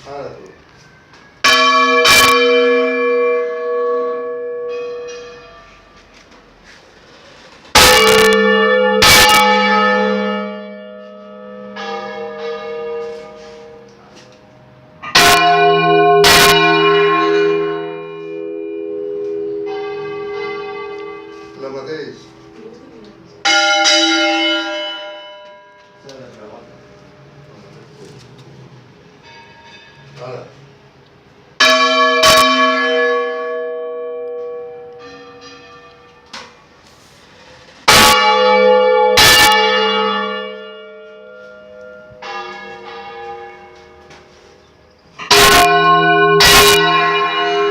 Ara tu. El mateix. Ara.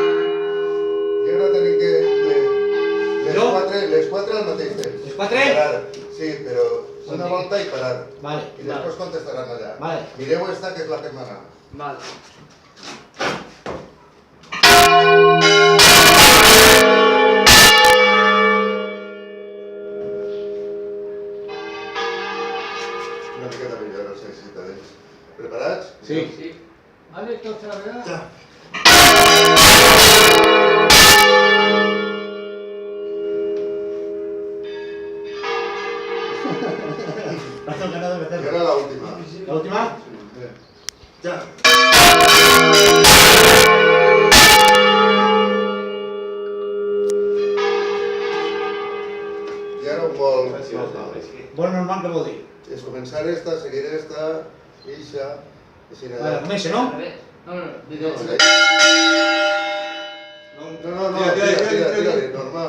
I ara tenim que... Les quatre al mateix temps. Les quatre? Parar. Sí, però una volta i parar. Vale. I després contestaran allà. Vale. Mireu esta, que és la que hem anat. Vale. Una miqueta millor, no sé si tenéis. Preparats? Sí. Sí. Vale, tots a la vegada? Ja. I ara l'última. L'última? Ja. I ara un vol... Bon normal què vol dir? És començar esta, seguir esta, ixa, així Vale, allà. comença, no? No, No, tira, normal.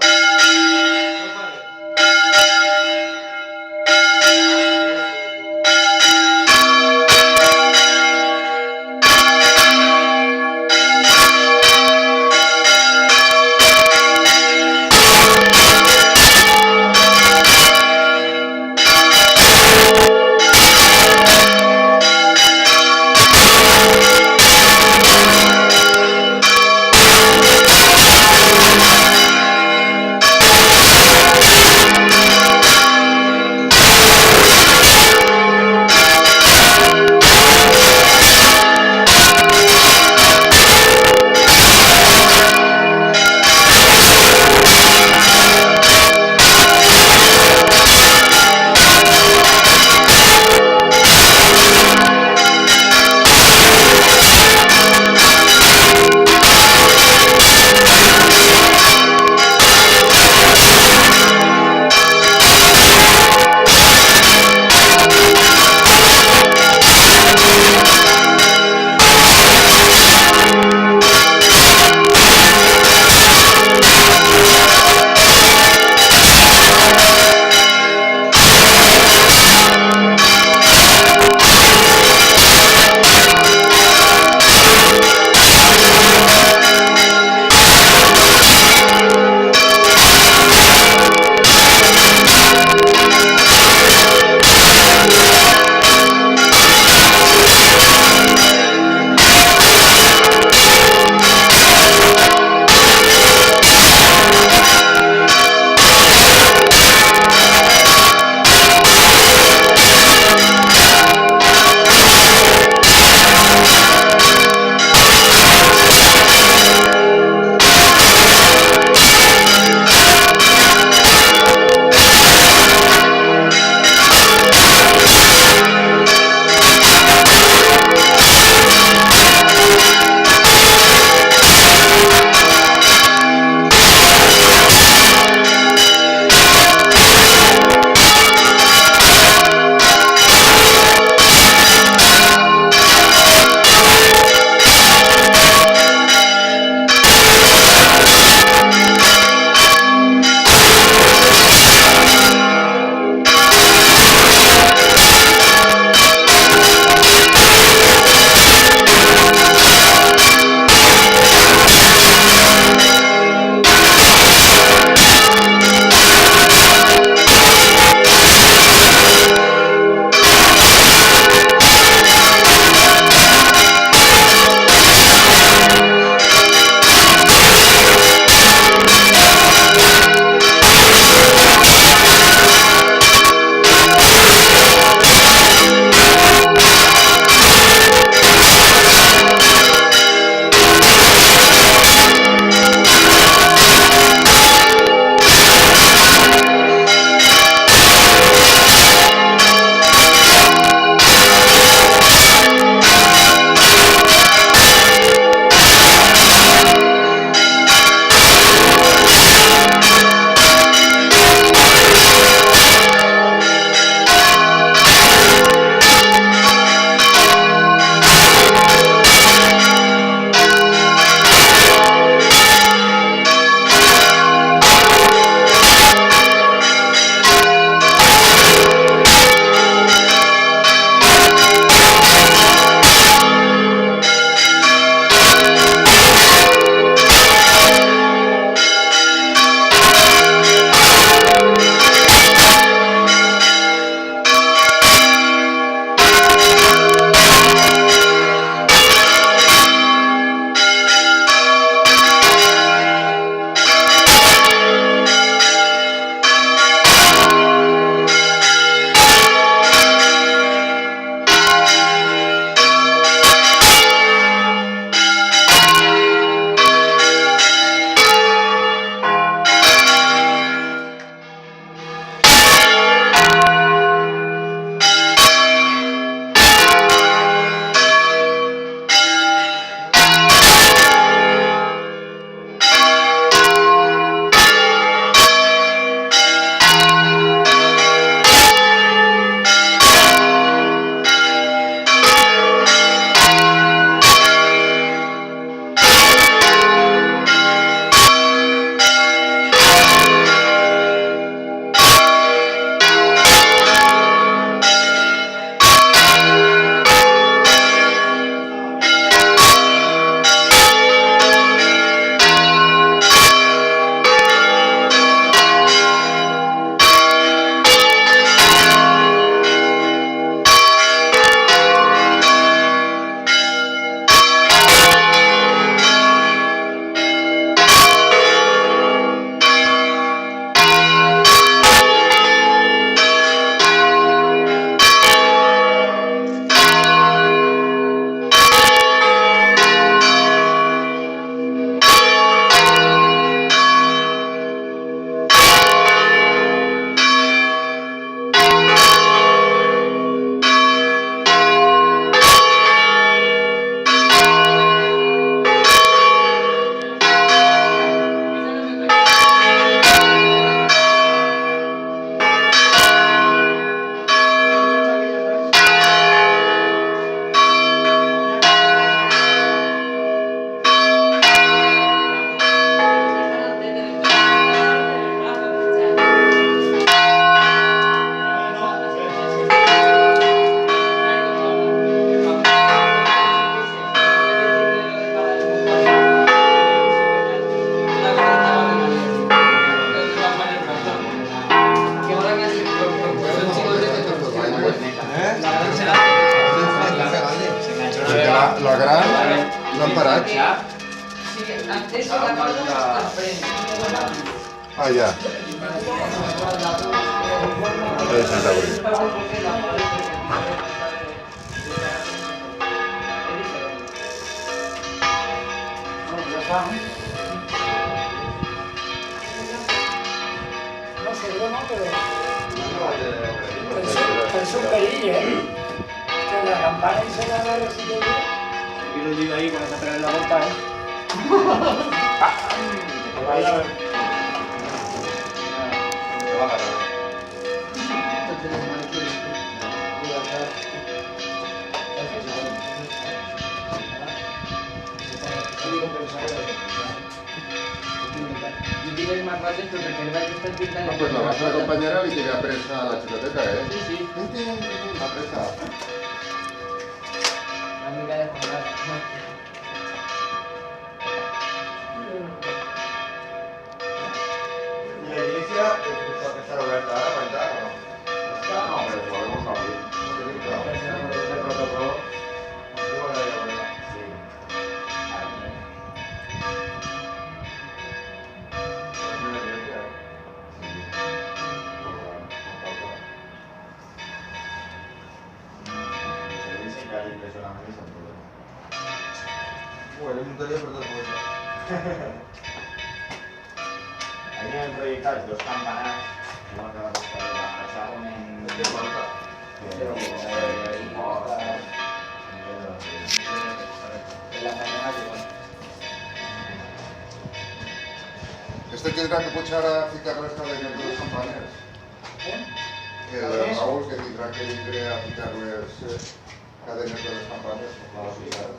la gran lámpara. Sí, antes era todo el freno. Ah, ya. Es Santa María. No sé, yo no, pero es un perillo, ¿eh? Que la campana y se la da los sitios. Y lo digo ahí cuando se pega en la vuelta, ¿eh? Y tienes más bases porque recuerda que estás pintando. No, pues la vas a acompañar a liquidar presa a la chicoteta, ¿eh? Sí, sí. La presa. La amiga de Juan Carlos. ¿Y la iglesia está abierta ahora para entrar o no? Está, no, pero podemos abrir. El protocolo. Digo la de la verdad. Bueno, es un teléfono, pero todo Ahí tienen proyectadas dos campanas, una que va a costar la casa en... ¿Qué falta? Este tindrà que pujar a ficar les cadenes de les campanes. Que el Raúl que tindrà que vindre a ficar les cadenes de les campanes. No l'ha ficat.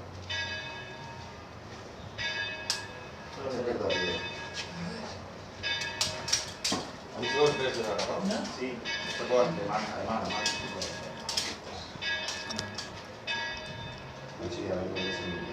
Secretaria. Hay dos veces ahora, ¿no? Sí, Se puede hacer. además. Sí, a ver,